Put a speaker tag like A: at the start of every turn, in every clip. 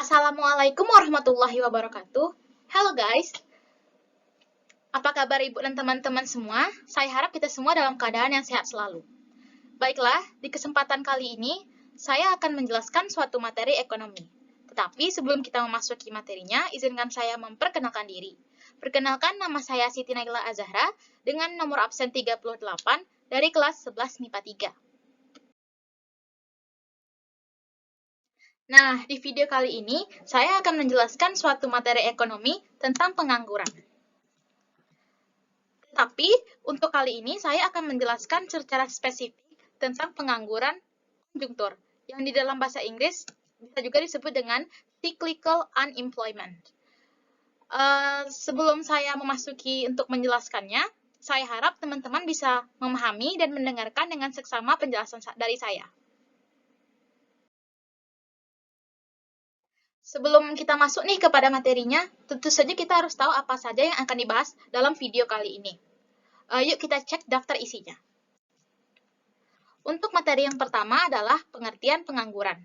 A: Assalamualaikum warahmatullahi wabarakatuh. Halo guys, apa kabar ibu dan teman-teman semua? Saya harap kita semua dalam keadaan yang sehat selalu. Baiklah, di kesempatan kali ini, saya akan menjelaskan suatu materi ekonomi. Tetapi sebelum kita memasuki materinya, izinkan saya memperkenalkan diri. Perkenalkan, nama saya Siti Naila Azahra dengan nomor absen 38 dari kelas 11 MIPA 3. Nah, di video kali ini, saya akan menjelaskan suatu materi ekonomi tentang pengangguran. Tapi, untuk kali ini saya akan menjelaskan secara spesifik tentang pengangguran konjungtur, yang di dalam bahasa Inggris bisa juga disebut dengan cyclical unemployment. Sebelum saya memasuki untuk menjelaskannya, saya harap teman-teman bisa memahami dan mendengarkan dengan seksama penjelasan dari saya. Sebelum kita masuk nih kepada materinya, tentu saja kita harus tahu apa saja yang akan dibahas dalam video kali ini. Yuk kita cek daftar isinya. Untuk materi yang pertama adalah pengertian pengangguran.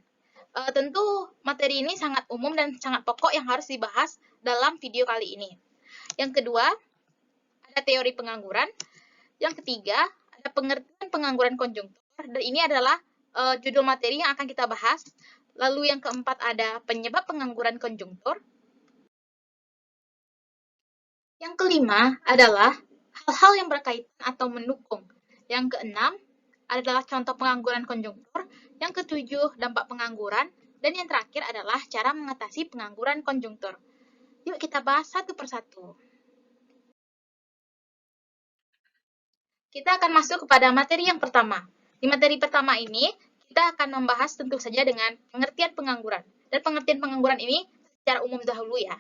A: Tentu materi ini sangat umum dan sangat pokok yang harus dibahas dalam video kali ini. Yang kedua, ada teori pengangguran. Yang ketiga, ada pengertian pengangguran konjungtur. Dan ini adalah judul materi yang akan kita bahas. Lalu yang keempat ada penyebab pengangguran konjungtur. Yang kelima adalah hal-hal yang berkaitan atau mendukung. Yang keenam adalah contoh pengangguran konjungtur. Yang ketujuh, dampak pengangguran. Dan yang terakhir adalah cara mengatasi pengangguran konjungtur. Yuk kita bahas satu persatu. Kita akan masuk kepada materi yang pertama. Di materi pertama ini, kita akan membahas tentu saja dengan pengertian pengangguran. Dan pengertian pengangguran ini secara umum dahulu ya.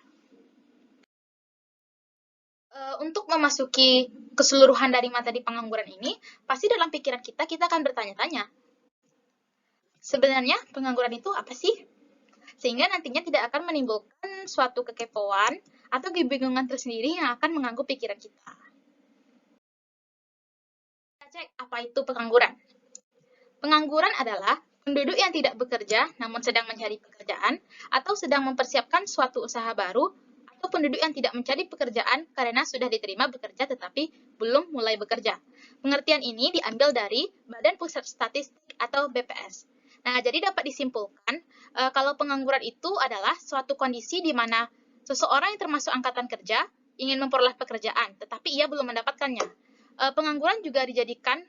A: Untuk memasuki keseluruhan dari materi pengangguran ini, pasti dalam pikiran kita akan bertanya-tanya, sebenarnya pengangguran itu apa sih? Sehingga nantinya tidak akan menimbulkan suatu kekepoan atau kebingungan tersendiri yang akan mengganggu pikiran kita. Kita cek apa itu pengangguran. Pengangguran adalah penduduk yang tidak bekerja namun sedang mencari pekerjaan atau sedang mempersiapkan suatu usaha baru atau penduduk yang tidak mencari pekerjaan karena sudah diterima bekerja tetapi belum mulai bekerja. Pengertian ini diambil dari Badan Pusat Statistik atau BPS. Nah, jadi dapat disimpulkan kalau pengangguran itu adalah suatu kondisi di mana seseorang yang termasuk angkatan kerja ingin memperoleh pekerjaan tetapi ia belum mendapatkannya. Pengangguran juga dijadikan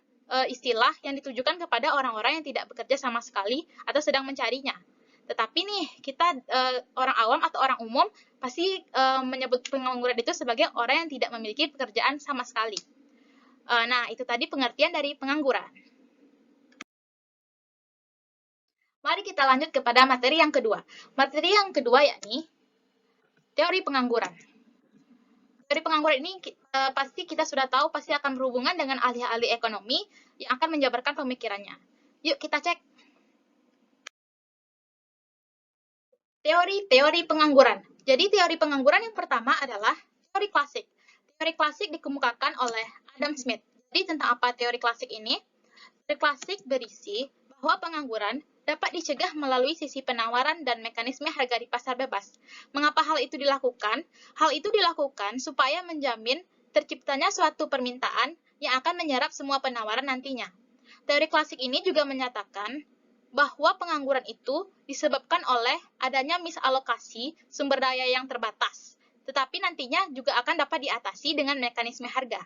A: istilah yang ditujukan kepada orang-orang yang tidak bekerja sama sekali atau sedang mencarinya. Tetapi nih, kita orang awam atau orang umum pasti menyebut pengangguran itu sebagai orang yang tidak memiliki pekerjaan sama sekali. Nah, itu tadi pengertian dari pengangguran. Mari kita lanjut kepada materi yang kedua. Materi yang kedua yakni teori pengangguran. Teori pengangguran ini pasti kita sudah tahu pasti akan berhubungan dengan ahli-ahli ekonomi yang akan menjabarkan pemikirannya. Yuk kita cek. Teori pengangguran. Jadi teori pengangguran yang pertama adalah teori klasik. Teori klasik dikemukakan oleh Adam Smith. Jadi tentang apa teori klasik ini? Teori klasik berisi bahwa pengangguran dapat dicegah melalui sisi penawaran dan mekanisme harga di pasar bebas. Mengapa hal itu dilakukan? Hal itu dilakukan supaya menjamin terciptanya suatu permintaan yang akan menyerap semua penawaran nantinya. Teori klasik ini juga menyatakan bahwa pengangguran itu disebabkan oleh adanya misalokasi sumber daya yang terbatas, tetapi nantinya juga akan dapat diatasi dengan mekanisme harga.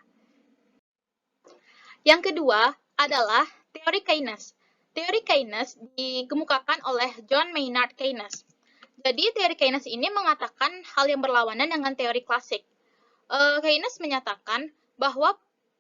A: Yang kedua adalah teori Keynes. Teori Keynes dikemukakan oleh John Maynard Keynes. Jadi teori Keynes ini mengatakan hal yang berlawanan dengan teori klasik. Keynes menyatakan bahwa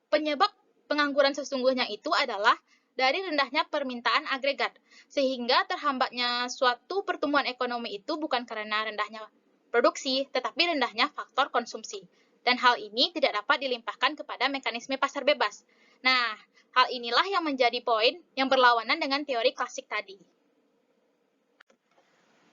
A: penyebab pengangguran sesungguhnya itu adalah dari rendahnya permintaan agregat, sehingga terhambatnya suatu pertumbuhan ekonomi itu bukan karena rendahnya produksi, tetapi rendahnya faktor konsumsi. Dan hal ini tidak dapat dilimpahkan kepada mekanisme pasar bebas. Nah, hal inilah yang menjadi poin yang berlawanan dengan teori klasik tadi.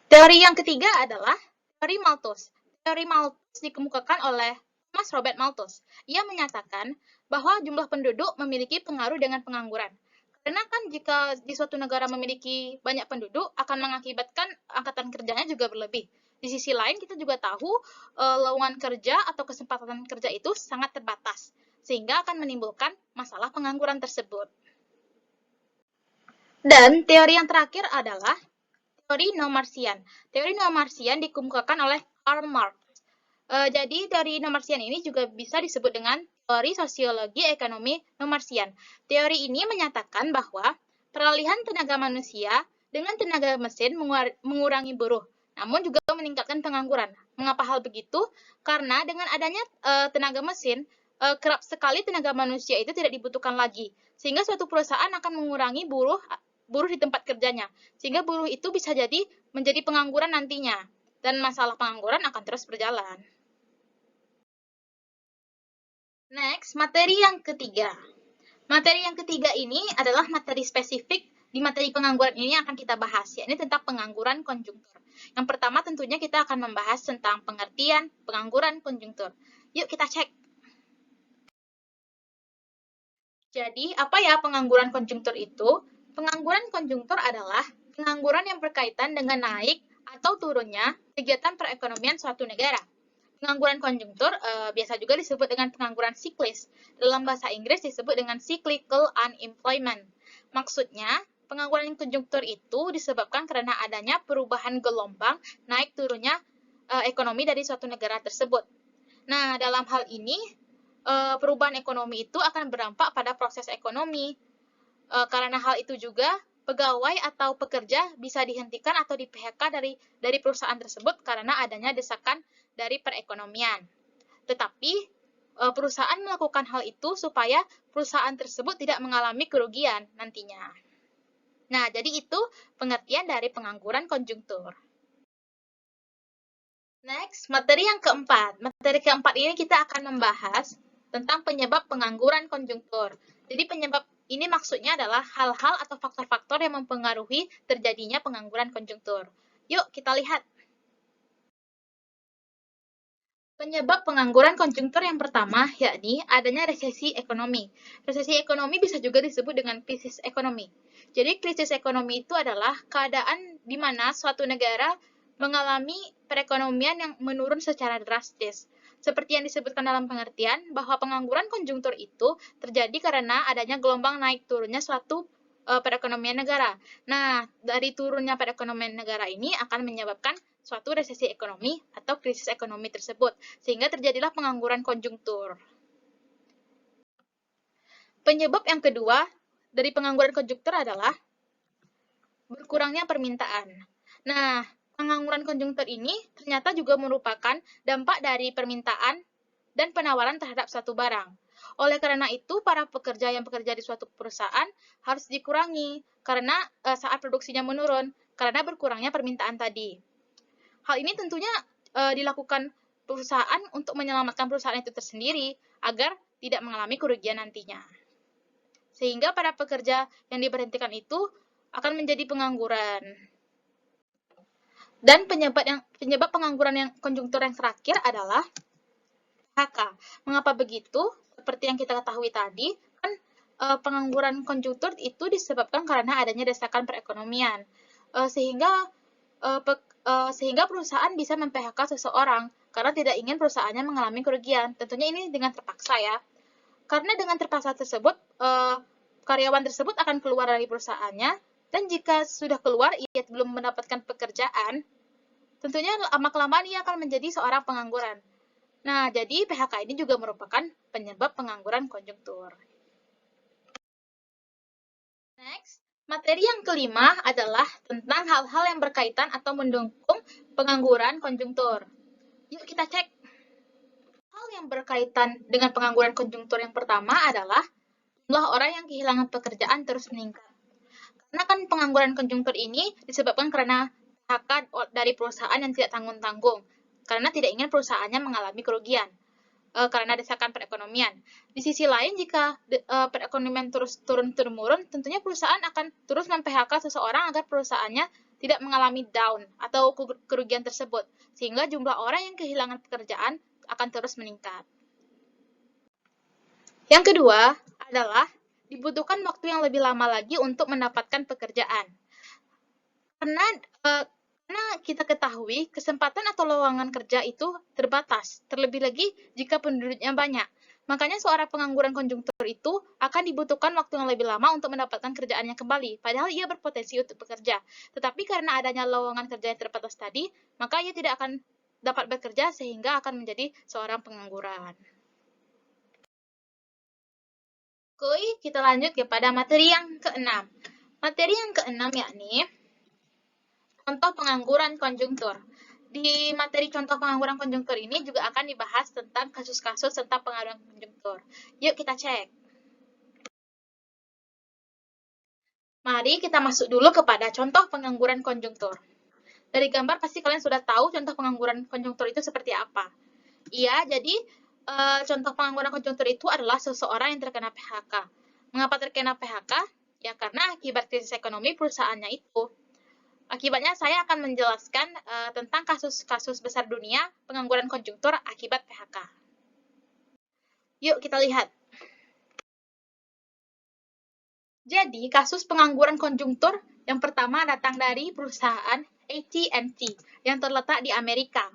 A: Teori yang ketiga adalah teori Malthus. Teori Malthus dikemukakan oleh Thomas Robert Malthus. Ia menyatakan bahwa jumlah penduduk memiliki pengaruh dengan pengangguran. Karena kan jika di suatu negara memiliki banyak penduduk akan mengakibatkan angkatan kerjanya juga berlebih. Di sisi lain kita juga tahu lowongan kerja atau kesempatan kerja itu sangat terbatas, sehingga akan menimbulkan masalah pengangguran tersebut. Dan teori yang terakhir adalah teori nomarsian. Teori nomarsian dikemukakan oleh Karl Marx. Jadi teori nomarsian ini juga bisa disebut dengan teori sosiologi ekonomi nomarsian. Teori ini menyatakan bahwa peralihan tenaga manusia dengan tenaga mesin mengurangi buruh, namun juga meningkatkan pengangguran. Mengapa hal begitu? Karena dengan adanya tenaga mesin, kerap sekali tenaga manusia itu tidak dibutuhkan lagi, sehingga suatu perusahaan akan mengurangi buruh di tempat kerjanya, sehingga buruh itu bisa jadi menjadi pengangguran nantinya, dan masalah pengangguran akan terus berjalan. Next, materi yang ketiga. Materi yang ketiga ini adalah materi spesifik di materi pengangguran ini yang akan kita bahas, yakni tentang pengangguran konjungtur. Yang pertama tentunya kita akan membahas tentang pengertian pengangguran konjungtur. Yuk kita cek. Jadi, apa ya pengangguran konjungtur itu? Pengangguran konjungtur adalah pengangguran yang berkaitan dengan naik atau turunnya kegiatan perekonomian suatu negara. Pengangguran konjungtur biasa juga disebut dengan pengangguran siklis. Dalam bahasa Inggris disebut dengan cyclical unemployment. Maksudnya, pengangguran konjungtur itu disebabkan karena adanya perubahan gelombang naik turunnya ekonomi dari suatu negara tersebut. Nah, dalam hal ini, perubahan ekonomi itu akan berdampak pada proses ekonomi. Karena hal itu juga, pegawai atau pekerja bisa dihentikan atau di-PHK dari perusahaan tersebut karena adanya desakan dari perekonomian. Tetapi perusahaan melakukan hal itu supaya perusahaan tersebut tidak mengalami kerugian nantinya. Nah, jadi itu pengertian dari pengangguran konjungtur. Next, materi yang keempat. Materi keempat ini kita akan membahas tentang penyebab pengangguran konjungtur. Jadi penyebab ini maksudnya adalah hal-hal atau faktor-faktor yang mempengaruhi terjadinya pengangguran konjungtur. Yuk kita lihat. Penyebab pengangguran konjungtur yang pertama yakni adanya resesi ekonomi. Resesi ekonomi bisa juga disebut dengan krisis ekonomi. Jadi krisis ekonomi itu adalah keadaan di mana suatu negara mengalami perekonomian yang menurun secara drastis. Seperti yang disebutkan dalam pengertian bahwa pengangguran konjungtur itu terjadi karena adanya gelombang naik turunnya suatu perekonomian negara. Nah, dari turunnya perekonomian negara ini akan menyebabkan suatu resesi ekonomi atau krisis ekonomi tersebut, sehingga terjadilah pengangguran konjungtur. Penyebab yang kedua dari pengangguran konjungtur adalah berkurangnya permintaan. Nah, pengangguran konjungtur ini ternyata juga merupakan dampak dari permintaan dan penawaran terhadap suatu barang. Oleh karena itu, para pekerja yang bekerja di suatu perusahaan harus dikurangi karena saat produksinya menurun, karena berkurangnya permintaan tadi. Hal ini tentunya dilakukan perusahaan untuk menyelamatkan perusahaan itu tersendiri agar tidak mengalami kerugian nantinya. Sehingga para pekerja yang diberhentikan itu akan menjadi pengangguran. Dan penyebab pengangguran yang konjungtur yang terakhir adalah PHK. Mengapa begitu? Seperti yang kita ketahui tadi, kan pengangguran konjungtur itu disebabkan karena adanya desakan perekonomian. Sehingga perusahaan bisa mem-PHK seseorang karena tidak ingin perusahaannya mengalami kerugian. Tentunya ini dengan terpaksa ya. Karena dengan terpaksa tersebut, karyawan tersebut akan keluar dari perusahaannya, dan jika sudah keluar ia belum mendapatkan pekerjaan, tentunya lama-kelamaan ia akan menjadi seorang pengangguran. Nah, jadi PHK ini juga merupakan penyebab pengangguran konjungtur. Next, materi yang kelima adalah tentang hal-hal yang berkaitan atau mendukung pengangguran konjungtur. Yuk kita cek. Hal yang berkaitan dengan pengangguran konjungtur yang pertama adalah jumlah orang yang kehilangan pekerjaan terus meningkat. Karena kan pengangguran konjungtur ini disebabkan karena PHK dari perusahaan yang tidak tanggung-tanggung, karena tidak ingin perusahaannya mengalami kerugian karena desakan perekonomian. Di sisi lain, jika perekonomian terus turun-temurun, tentunya perusahaan akan terus mem-PHK seseorang agar perusahaannya tidak mengalami down atau kerugian tersebut, sehingga jumlah orang yang kehilangan pekerjaan akan terus meningkat. Yang kedua adalah dibutuhkan waktu yang lebih lama lagi untuk mendapatkan pekerjaan. Karena kita ketahui kesempatan atau lowongan kerja itu terbatas, terlebih lagi jika penduduknya banyak. Makanya seorang pengangguran konjungtur itu akan dibutuhkan waktu yang lebih lama untuk mendapatkan kerjaannya kembali, padahal ia berpotensi untuk bekerja. Tetapi karena adanya lowongan kerja yang terbatas tadi, maka ia tidak akan dapat bekerja sehingga akan menjadi seorang pengangguran. Oke, kita lanjut kepada materi yang keenam. Materi yang keenam yakni contoh pengangguran konjungtur. Di materi contoh pengangguran konjungtur ini juga akan dibahas tentang kasus-kasus tentang pengangguran konjungtur. Yuk kita cek. Mari kita masuk dulu kepada contoh pengangguran konjungtur. Dari gambar pasti kalian sudah tahu contoh pengangguran konjungtur itu seperti apa. Iya, jadi contoh pengangguran konjungtur itu adalah seseorang yang terkena PHK. Mengapa terkena PHK? Ya karena akibat krisis ekonomi perusahaannya itu. Akibatnya saya akan menjelaskan tentang kasus-kasus besar dunia pengangguran konjungtur akibat PHK. Yuk kita lihat. Jadi, kasus pengangguran konjungtur yang pertama datang dari perusahaan AT&T yang terletak di Amerika.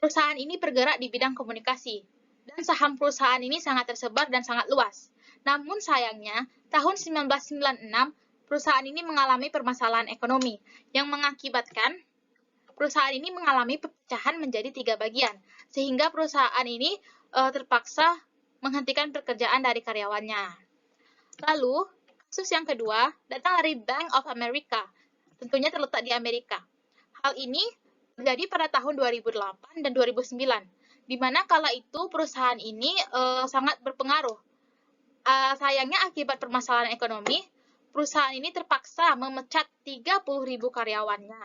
A: Perusahaan ini bergerak di bidang komunikasi, dan saham perusahaan ini sangat tersebar dan sangat luas. Namun sayangnya, tahun 1996, perusahaan ini mengalami permasalahan ekonomi yang mengakibatkan perusahaan ini mengalami pecahan menjadi 3 bagian, sehingga perusahaan ini terpaksa menghentikan pekerjaan dari karyawannya. Lalu, kasus yang kedua datang dari Bank of America, tentunya terletak di Amerika. Hal ini terjadi pada tahun 2008 dan 2009, di mana kala itu perusahaan ini sangat berpengaruh. Sayangnya akibat permasalahan ekonomi, perusahaan ini terpaksa memecat 30.000 karyawannya.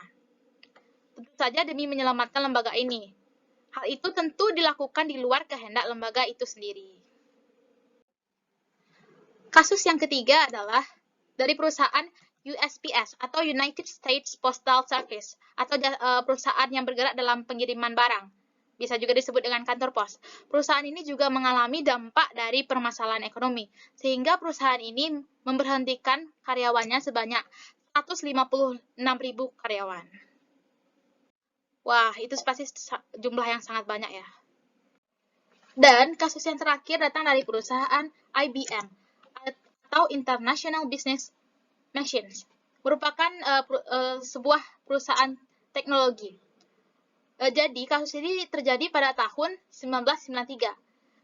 A: Tentu saja demi menyelamatkan lembaga ini. Hal itu tentu dilakukan di luar kehendak lembaga itu sendiri. Kasus yang ketiga adalah dari perusahaan USPS atau United States Postal Service atau perusahaan yang bergerak dalam pengiriman barang. Bisa juga disebut dengan kantor pos. Perusahaan ini juga mengalami dampak dari permasalahan ekonomi, sehingga perusahaan ini memberhentikan karyawannya sebanyak 156.000 karyawan. Wah, itu pasti jumlah yang sangat banyak ya. Dan kasus yang terakhir datang dari perusahaan IBM atau International Business Machines, merupakan sebuah perusahaan teknologi. Jadi, kasus ini terjadi pada tahun 1993.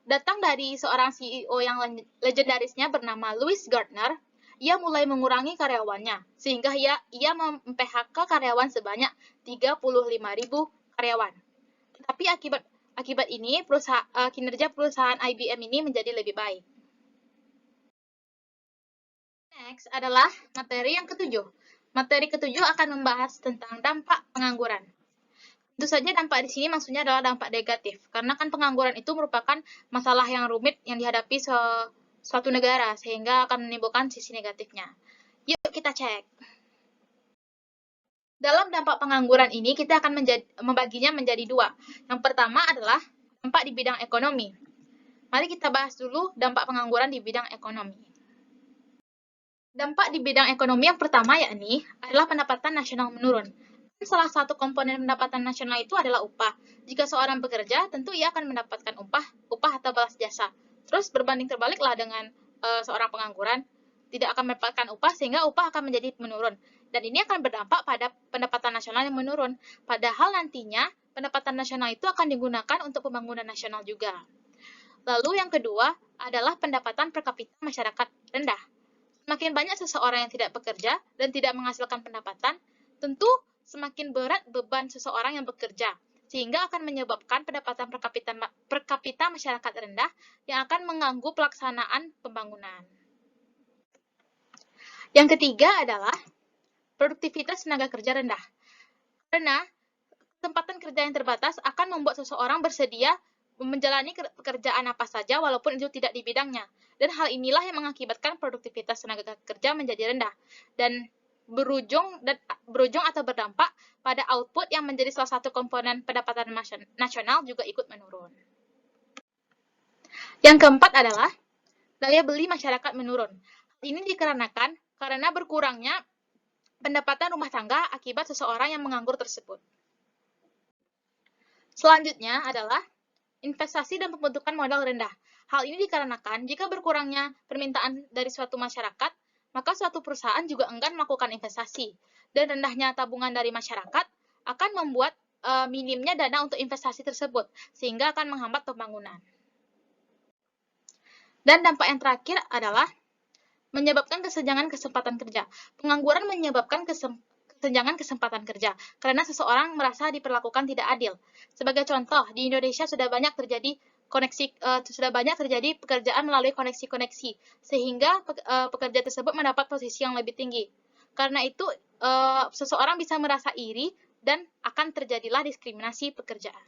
A: Datang dari seorang CEO yang legendarisnya bernama Louis Gardner. Ia mulai mengurangi karyawannya, sehingga ia mem-PHK karyawan sebanyak 35.000 karyawan. Tetapi akibat ini, kinerja perusahaan IBM ini menjadi lebih baik. Next adalah materi yang ketujuh. Materi ketujuh akan membahas tentang dampak pengangguran. Tentu saja dampak di sini maksudnya adalah dampak negatif, karena kan pengangguran itu merupakan masalah yang rumit yang dihadapi suatu negara, sehingga akan menimbulkan sisi negatifnya. Yuk kita cek. Dalam dampak pengangguran ini, kita akan membaginya menjadi dua. Yang pertama adalah dampak di bidang ekonomi. Mari kita bahas dulu dampak pengangguran di bidang ekonomi. Dampak di bidang ekonomi yang pertama yakni adalah pendapatan nasional menurun. Salah satu komponen pendapatan nasional itu adalah upah. Jika seorang bekerja, tentu ia akan mendapatkan upah atau balas jasa. Terus berbanding terbaliklah dengan seorang pengangguran, tidak akan mendapatkan upah sehingga upah akan menjadi menurun. Dan ini akan berdampak pada pendapatan nasional yang menurun. Padahal nantinya pendapatan nasional itu akan digunakan untuk pembangunan nasional juga. Lalu yang kedua adalah pendapatan per kapita masyarakat rendah. Semakin banyak seseorang yang tidak bekerja dan tidak menghasilkan pendapatan, tentu semakin berat beban seseorang yang bekerja, sehingga akan menyebabkan pendapatan per kapita masyarakat rendah yang akan mengganggu pelaksanaan pembangunan. Yang ketiga adalah produktivitas tenaga kerja rendah. Karena kesempatan kerja yang terbatas akan membuat seseorang bersedia menjalani pekerjaan apa saja walaupun itu tidak di bidangnya. Dan hal inilah yang mengakibatkan produktivitas tenaga kerja menjadi rendah dan berujung atau berdampak pada output yang menjadi salah satu komponen pendapatan nasional juga ikut menurun. Yang keempat adalah daya beli masyarakat menurun. Ini dikarenakan karena berkurangnya pendapatan rumah tangga akibat seseorang yang menganggur tersebut. Selanjutnya adalah investasi dan pembentukan modal rendah. Hal ini dikarenakan jika berkurangnya permintaan dari suatu masyarakat, maka suatu perusahaan juga enggan melakukan investasi. Dan rendahnya tabungan dari masyarakat akan membuat minimnya dana untuk investasi tersebut, sehingga akan menghambat pembangunan. Dan dampak yang terakhir adalah menyebabkan kesenjangan kesempatan kerja. Pengangguran menyebabkan kesenjangan kesempatan kerja karena seseorang merasa diperlakukan tidak adil. Sebagai contoh, di Indonesia sudah banyak terjadi pekerjaan melalui koneksi-koneksi sehingga pekerja tersebut mendapat posisi yang lebih tinggi. Karena itu seseorang bisa merasa iri dan akan terjadilah diskriminasi pekerjaan.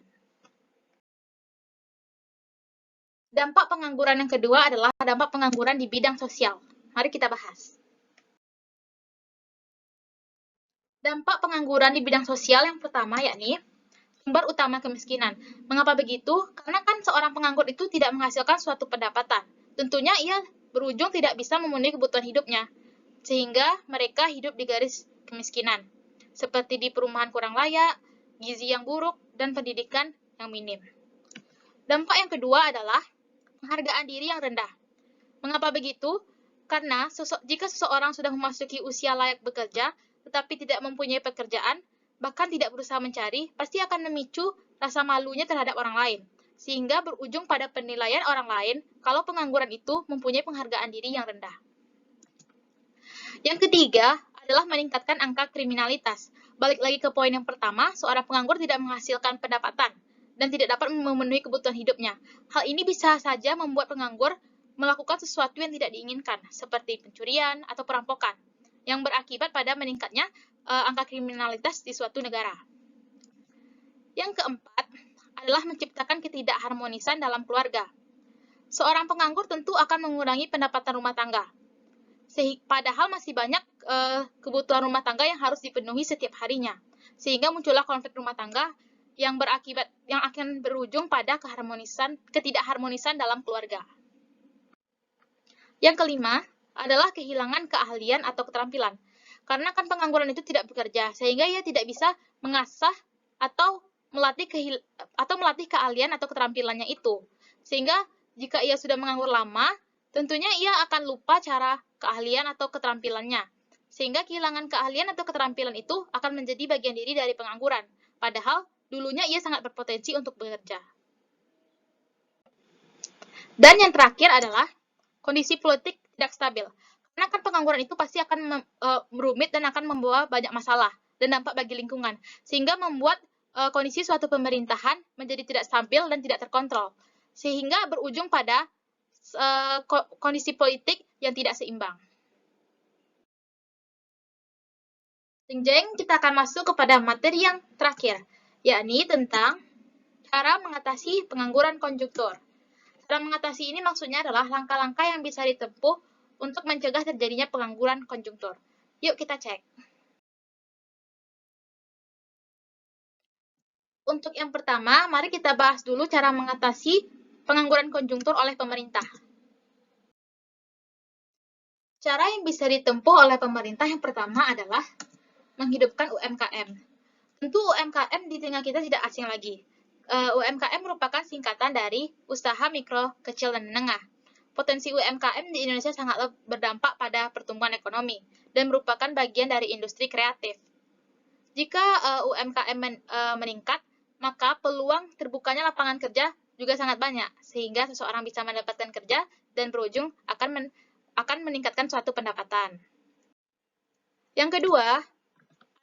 A: Dampak pengangguran yang kedua adalah dampak pengangguran di bidang sosial. Mari kita bahas. Dampak pengangguran di bidang sosial yang pertama yakni sumber utama kemiskinan. Mengapa begitu? Karena kan seorang penganggur itu tidak menghasilkan suatu pendapatan. Tentunya ia berujung tidak bisa memenuhi kebutuhan hidupnya, sehingga mereka hidup di garis kemiskinan, seperti di perumahan kurang layak, gizi yang buruk, dan pendidikan yang minim. Dampak yang kedua adalah penghargaan diri yang rendah. Mengapa begitu? Karena jika seseorang sudah memasuki usia layak bekerja, tetapi tidak mempunyai pekerjaan, bahkan tidak berusaha mencari, pasti akan memicu rasa malunya terhadap orang lain, sehingga berujung pada penilaian orang lain kalau pengangguran itu mempunyai penghargaan diri yang rendah. Yang ketiga adalah meningkatkan angka kriminalitas. Balik lagi ke poin yang pertama, seorang penganggur tidak menghasilkan pendapatan dan tidak dapat memenuhi kebutuhan hidupnya. Hal ini bisa saja membuat penganggur melakukan sesuatu yang tidak diinginkan, seperti pencurian atau perampokan, yang berakibat pada meningkatnya angka kriminalitas di suatu negara. Yang keempat adalah menciptakan ketidakharmonisan dalam keluarga. Seorang penganggur tentu akan mengurangi pendapatan rumah tangga, padahal masih banyak kebutuhan rumah tangga yang harus dipenuhi setiap harinya, sehingga muncullah konflik rumah tangga yang akan berujung pada ketidakharmonisan dalam keluarga. Yang kelima adalah kehilangan keahlian atau keterampilan. Karena kan pengangguran itu tidak bekerja, sehingga ia tidak bisa mengasah atau melatih keahlian atau keterampilannya itu. Sehingga jika ia sudah menganggur lama, tentunya ia akan lupa cara keahlian atau keterampilannya. Sehingga kehilangan keahlian atau keterampilan itu akan menjadi bagian diri dari pengangguran. Padahal dulunya ia sangat berpotensi untuk bekerja. Dan yang terakhir adalah kondisi politik tidak stabil. Karena kan pengangguran itu pasti akan merumit dan akan membawa banyak masalah dan dampak bagi lingkungan, sehingga membuat kondisi suatu pemerintahan menjadi tidak stabil dan tidak terkontrol, sehingga berujung pada kondisi politik yang tidak seimbang. Jeng, kita akan masuk kepada materi yang terakhir, yakni tentang cara mengatasi pengangguran konjunktur. Cara mengatasi ini maksudnya adalah langkah-langkah yang bisa ditempuh untuk mencegah terjadinya pengangguran konjunktur. Yuk kita cek. Untuk yang pertama, mari kita bahas dulu cara mengatasi pengangguran konjunktur oleh pemerintah. Cara yang bisa ditempuh oleh pemerintah yang pertama adalah menghidupkan UMKM. Tentu UMKM di telinga kita tidak asing lagi. UMKM merupakan singkatan dari usaha mikro, kecil, dan menengah. Potensi UMKM di Indonesia sangat berdampak pada pertumbuhan ekonomi dan merupakan bagian dari industri kreatif. Jika UMKM meningkat, maka peluang terbukanya lapangan kerja juga sangat banyak, sehingga seseorang bisa mendapatkan kerja dan berujung akan meningkatkan suatu pendapatan. Yang kedua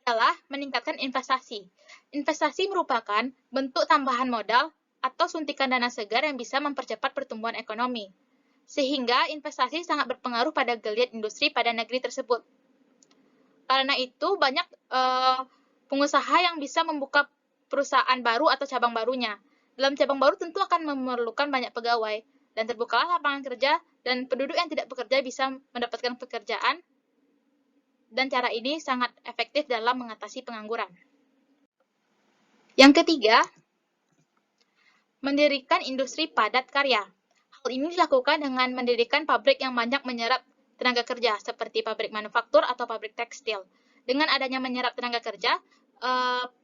A: adalah meningkatkan investasi. Investasi merupakan bentuk tambahan modal atau suntikan dana segar yang bisa mempercepat pertumbuhan ekonomi, sehingga investasi sangat berpengaruh pada geliat industri pada negeri tersebut. Karena itu, banyak pengusaha yang bisa membuka perusahaan baru atau cabang barunya. Dalam cabang baru tentu akan memerlukan banyak pegawai, dan terbukalah lapangan kerja, dan penduduk yang tidak bekerja bisa mendapatkan pekerjaan, dan cara ini sangat efektif dalam mengatasi pengangguran. Yang ketiga, mendirikan industri padat karya. Hal ini dilakukan dengan mendirikan pabrik yang banyak menyerap tenaga kerja seperti pabrik manufaktur atau pabrik tekstil. Dengan adanya menyerap tenaga kerja,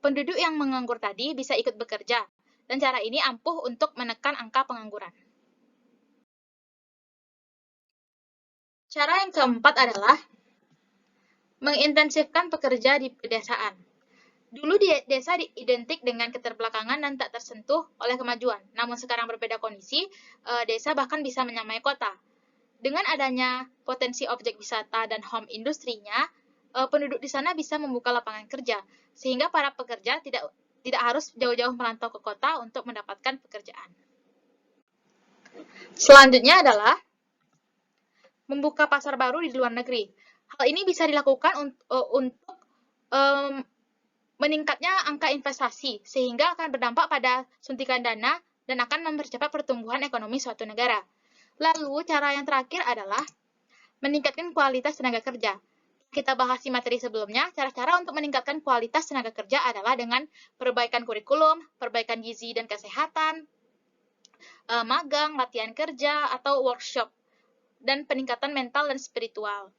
A: penduduk yang menganggur tadi bisa ikut bekerja, dan cara ini ampuh untuk menekan angka pengangguran. Cara yang keempat adalah mengintensifkan pekerja di pedesaan. Dulu desa identik dengan keterbelakangan dan tak tersentuh oleh kemajuan. Namun sekarang berbeda kondisi, desa bahkan bisa menyamai kota. Dengan adanya potensi objek wisata dan home industrinya, penduduk di sana bisa membuka lapangan kerja, sehingga para pekerja tidak harus jauh-jauh merantau ke kota untuk mendapatkan pekerjaan. Selanjutnya adalah membuka pasar baru di luar negeri. Hal ini bisa dilakukan untuk meningkatnya angka investasi, sehingga akan berdampak pada suntikan dana dan akan mempercepat pertumbuhan ekonomi suatu negara. Lalu, cara yang terakhir adalah meningkatkan kualitas tenaga kerja. Kita bahas di materi sebelumnya, cara-cara untuk meningkatkan kualitas tenaga kerja adalah dengan perbaikan kurikulum, perbaikan gizi dan kesehatan, magang, latihan kerja, atau workshop, dan peningkatan mental dan spiritual.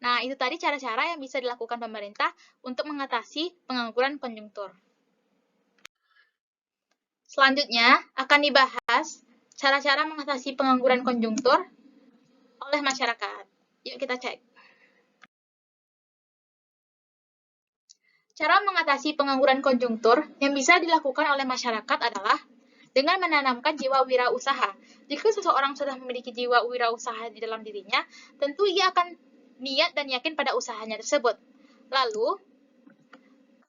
A: Nah, itu tadi cara-cara yang bisa dilakukan pemerintah untuk mengatasi pengangguran konjungtur. Selanjutnya, akan dibahas cara-cara mengatasi pengangguran konjungtur oleh masyarakat. Yuk kita cek. Cara mengatasi pengangguran konjungtur yang bisa dilakukan oleh masyarakat adalah dengan menanamkan jiwa wirausaha. Jika seseorang sudah memiliki jiwa wirausaha di dalam dirinya, tentu ia akan niat dan yakin pada usahanya tersebut. Lalu,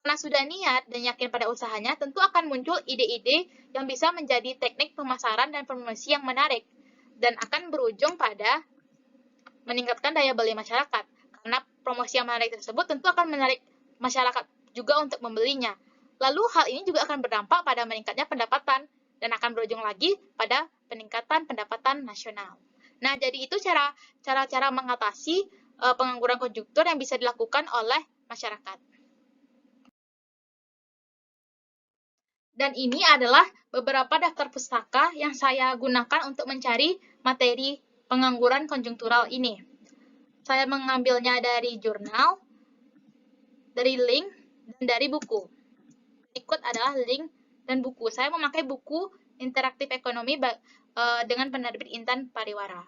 A: karena sudah niat dan yakin pada usahanya, tentu akan muncul ide-ide yang bisa menjadi teknik pemasaran dan promosi yang menarik, dan akan berujung pada meningkatkan daya beli masyarakat. Karena promosi yang menarik tersebut tentu akan menarik masyarakat juga untuk membelinya. Lalu hal ini juga akan berdampak pada meningkatnya pendapatan, dan akan berujung lagi pada peningkatan pendapatan nasional. Nah, jadi itu cara-cara mengatasi pengangguran konjungtur yang bisa dilakukan oleh masyarakat. Dan ini adalah beberapa daftar pustaka yang saya gunakan untuk mencari materi pengangguran konjungtural ini. Saya mengambilnya dari jurnal, dari link, dan dari buku. Berikut adalah link dan buku. Saya memakai buku Interaktif Ekonomi dengan penerbit Intan Pariwara.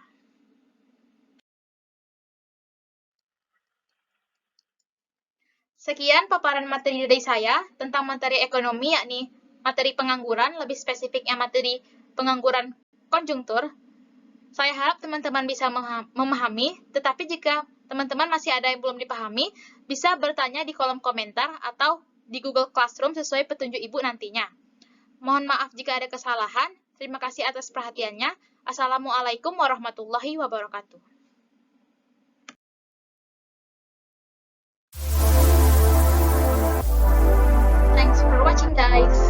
A: Sekian paparan materi dari saya tentang materi ekonomi, yakni materi pengangguran, lebih spesifiknya materi pengangguran konjungtur. Saya harap teman-teman bisa memahami, tetapi jika teman-teman masih ada yang belum dipahami, bisa bertanya di kolom komentar atau di Google Classroom sesuai petunjuk Ibu nantinya. Mohon maaf jika ada kesalahan. Terima kasih atas perhatiannya. Assalamualaikum warahmatullahi wabarakatuh. Thanks for watching, guys.